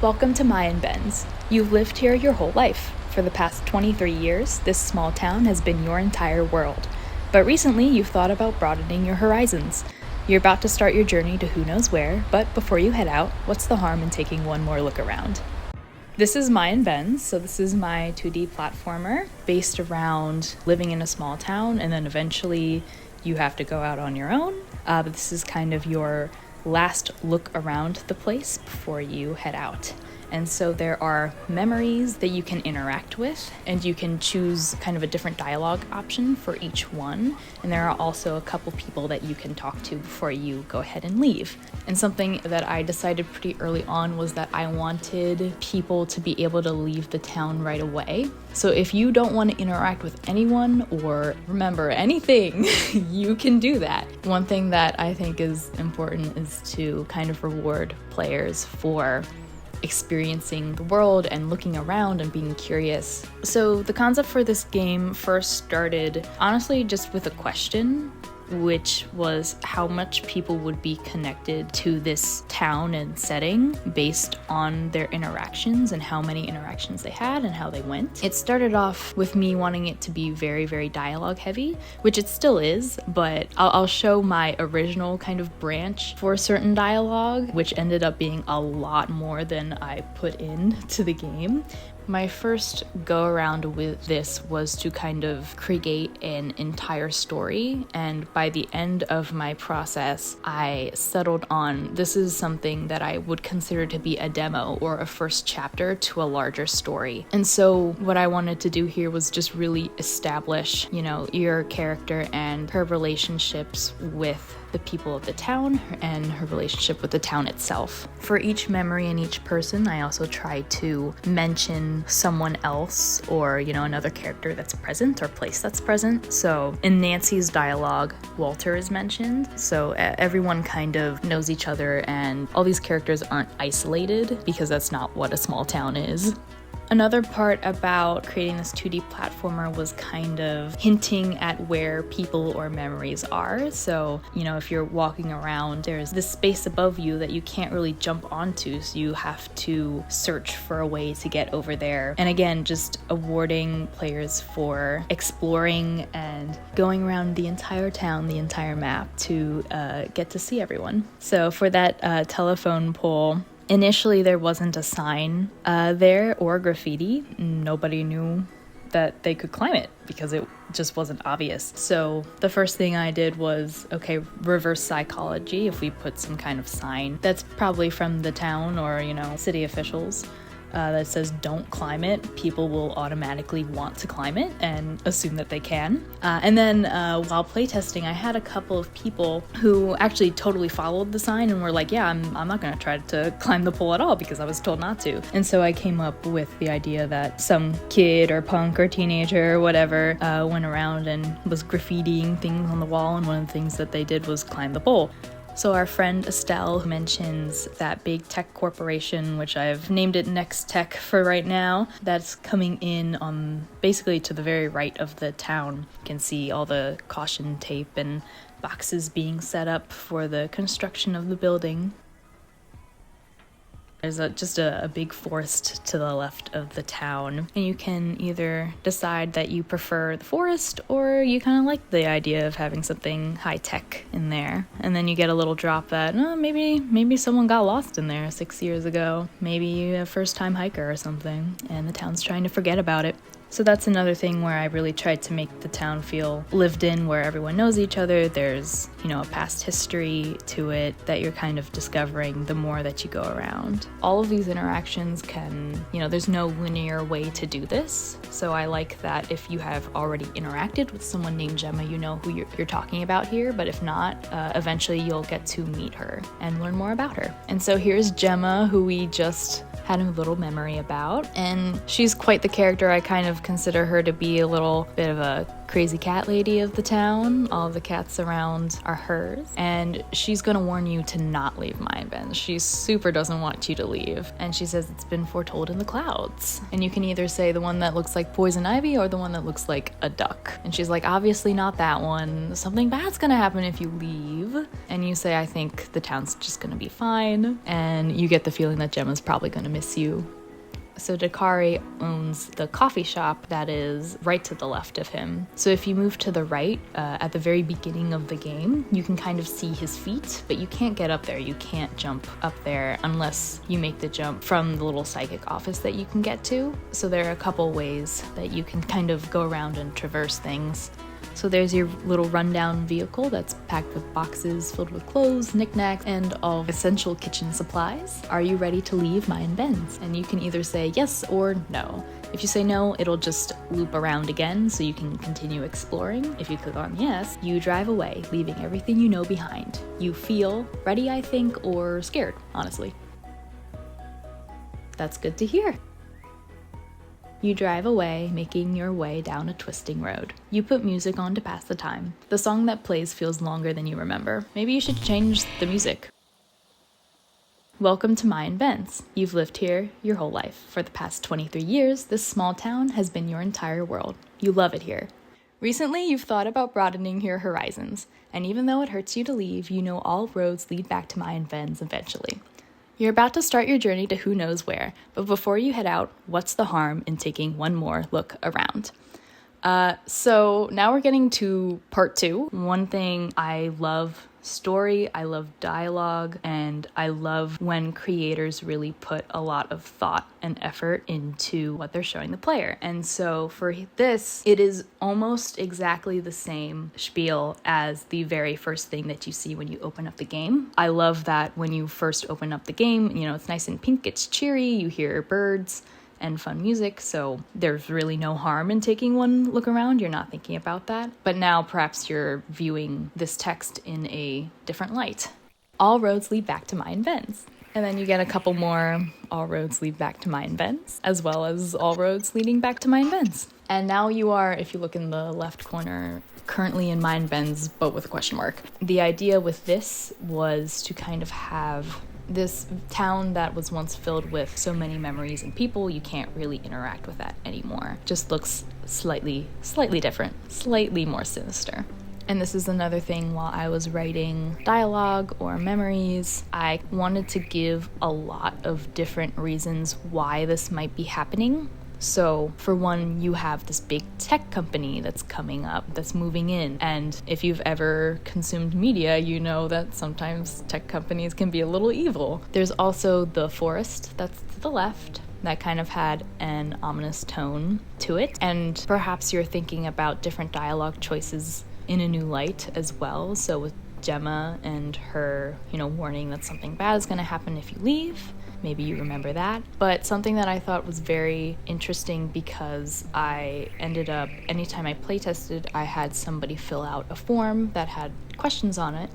Welcome to Mayin Bends. You've lived here your whole life. For the past 23 years, this small town has been your entire world. But recently, you've thought about broadening your horizons. You're about to start your journey to who knows where, but before you head out, what's the harm in taking one more look around? This is Mayin Bends, so this is my 2D platformer based around living in a small town, and then eventually you have to go out on your own. But this is kind of your last look around the place before you head out. And so there are memories that you can interact with, and you can choose kind of a different dialogue option for each one. And there are also a couple people that you can talk to before you go ahead and leave. And something that I decided pretty early on was that I wanted people to be able to leave the town right away. So if you don't want to interact with anyone or remember anything, you can do that. One thing that I think is important is to kind of reward players for experiencing the world and looking around and being curious. So the concept for this game first started honestly just with a question, which was how much people would be connected to this town and setting based on their interactions and how many interactions they had and how they went. It started off with me wanting it to be very, very dialogue heavy, which it still is, but I'll show my original kind of branch for certain dialogue, which ended up being a lot more than I put into the game. My first go around with this was to kind of create an entire story, and by the end of my process, I settled on this is something that I would consider to be a demo or a first chapter to a larger story. And so what I wanted to do here was just really establish, your character and her relationships with the people of the town and her relationship with the town itself. For each memory and each person, I also try to mention someone else or, another character that's present or place that's present. So in Nancy's dialogue, Walter is mentioned. So everyone kind of knows each other and all these characters aren't isolated because that's not what a small town is. Another part about creating this 2D platformer was kind of hinting at where people or memories are. So, if you're walking around, there's this space above you that you can't really jump onto, so you have to search for a way to get over there. And again, just awarding players for exploring and going around the entire town, the entire map to get to see everyone. So for that telephone pole, initially, there wasn't a sign there or graffiti. Nobody knew that they could climb it because it just wasn't obvious. So the first thing I did was, reverse psychology. If we put some kind of sign that's probably from the town or, city officials, that says don't climb it, people will automatically want to climb it and assume that they can. And then while playtesting, I had a couple of people who actually totally followed the sign and were like, yeah, I'm not going to try to climb the pole at all because I was told not to. And so I came up with the idea that some kid or punk or teenager or whatever went around and was graffitiing things on the wall, and one of the things that they did was climb the pole. So our friend Estelle mentions that big tech corporation, which I've named it Next Tech for right now, that's coming in on basically to the very right of the town. You can see all the caution tape and boxes being set up for the construction of the building. There's just a big forest to the left of the town, and you can either decide that you prefer the forest or you kind of like the idea of having something high-tech in there. And then you get a little drop that, maybe someone got lost in there 6 years ago. Maybe a first-time hiker or something, and the town's trying to forget about it. So that's another thing where I really tried to make the town feel lived in, where everyone knows each other. There's, a past history to it that you're kind of discovering the more that you go around. All of these interactions can, there's no linear way to do this. So I like that if you have already interacted with someone named Gemma, you know who you're talking about here. But if not, eventually you'll get to meet her and learn more about her. And so here's Gemma, who we just had a little memory about, and she's quite the character. I kind of consider her to be a little bit of a crazy cat lady of the town. All the cats around are hers, and she's gonna warn you to not leave Mayin Bends. She super doesn't want you to leave, and she says it's been foretold in the clouds. And you can either say the one that looks like poison ivy or the one that looks like a duck. And she's like, obviously not that one. Something bad's gonna happen if you leave. And you say, I think the town's just gonna be fine. And you get the feeling that Gemma's probably gonna miss you. So Dakari owns the coffee shop that is right to the left of him. So if you move to the right, at the very beginning of the game, you can kind of see his feet, but you can't get up there. You can't jump up there unless you make the jump from the little psychic office that you can get to. So there are a couple ways that you can kind of go around and traverse things. So there's your little rundown vehicle that's packed with boxes filled with clothes, knickknacks, and all essential kitchen supplies. Are you ready to leave Mayin Bends? And you can either say yes or no. If you say no, it'll just loop around again so you can continue exploring. If you click on yes, you drive away, leaving everything you know behind. You feel ready, I think, or scared, honestly. That's good to hear. You drive away, making your way down a twisting road. You put music on to pass the time. The song that plays feels longer than you remember. Maybe you should change the music. Welcome to Mayin Bends. You've lived here your whole life. For the past 23 years, this small town has been your entire world. You love it here. Recently, you've thought about broadening your horizons, and even though it hurts you to leave, you know all roads lead back to Mayin Bends eventually. You're about to start your journey to who knows where, but before you head out, what's the harm in taking one more look around? So now we're getting to part 2. One thing I love story, I love dialogue, and I love when creators really put a lot of thought and effort into what they're showing the player. And so for this, it is almost exactly the same spiel as the very first thing that you see when you open up the game. I love that when you first open up the game, it's nice and pink, it's cheery, you hear birds and fun music, so there's really no harm in taking one look around. You're not thinking about that. But now perhaps you're viewing this text in a different light. All roads lead back to Mayin Bends. And then you get a couple more all roads lead back to Mayin Bends, as well as all roads leading back to Mayin Bends. And now you are, if you look in the left corner, currently in Mayin Bends, but with a question mark. The idea with this was to kind of have this town that was once filled with so many memories and people, you can't really interact with that anymore. Just looks slightly different, slightly more sinister. And this is another thing while I was writing dialogue or memories, I wanted to give a lot of different reasons why this might be happening. So for one, you have this big tech company that's coming up, that's moving in. And if you've ever consumed media, you know that sometimes tech companies can be a little evil. There's also the forest that's to the left that kind of had an ominous tone to it. And perhaps you're thinking about different dialogue choices in a new light as well. So with Gemma and her, warning that something bad is going to happen if you leave. Maybe you remember that. But something that I thought was very interesting because I ended up, anytime I playtested, I had somebody fill out a form that had questions on it,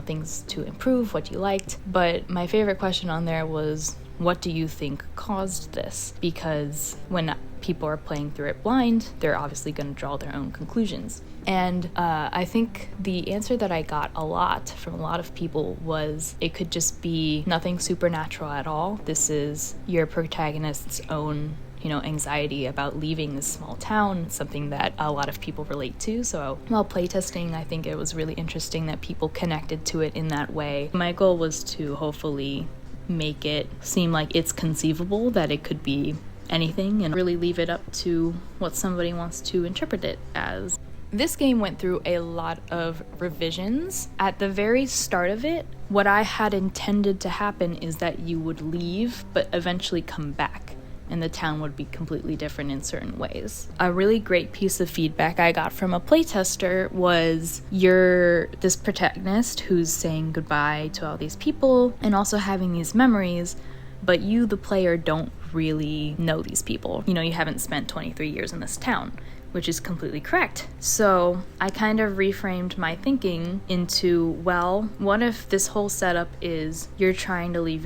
things to improve, what you liked. But my favorite question on there was, what do you think caused this? Because when people are playing through it blind, they're obviously going to draw their own conclusions. And I think the answer that I got a lot from a lot of people was it could just be nothing supernatural at all. This is your protagonist's own, anxiety about leaving this small town, something that a lot of people relate to. So while playtesting, I think it was really interesting that people connected to it in that way. My goal was to hopefully make it seem like it's conceivable that it could be anything and really leave it up to what somebody wants to interpret it as. This game went through a lot of revisions. At the very start of it, what I had intended to happen is that you would leave, but eventually come back, and the town would be completely different in certain ways. A really great piece of feedback I got from a playtester was you're this protagonist who's saying goodbye to all these people and also having these memories, but you, the player, don't really know these people. You haven't spent 23 years in this town, which is completely correct. So I kind of reframed my thinking into, well, what if this whole setup is you're trying to leave,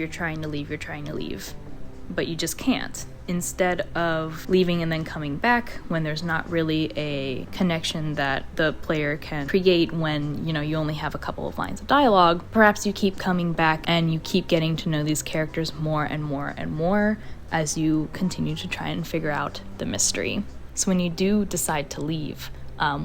but you just can't. instead of leaving and then coming back when there's not really a connection that the player can create when, you only have a couple of lines of dialogue, perhaps you keep coming back and you keep getting to know these characters more and more and more as you continue to try and figure out the mystery. So when you do decide to leave,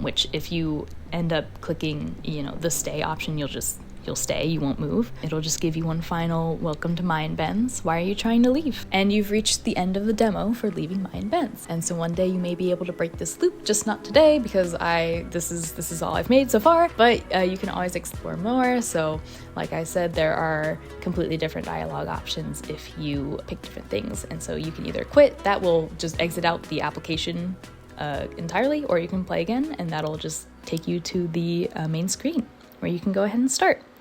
which if you end up clicking, the stay option, you'll stay, you won't move. It'll just give you one final welcome to Mayin Bends. Why are you trying to leave? And you've reached the end of the demo for Leaving Mayin Bends. And so one day you may be able to break this loop, just not today because this is all I've made so far, but you can always explore more. So like I said, there are completely different dialogue options if you pick different things. And so you can either quit, that will just exit out the application entirely, or you can play again and that'll just take you to the main screen where you can go ahead and start.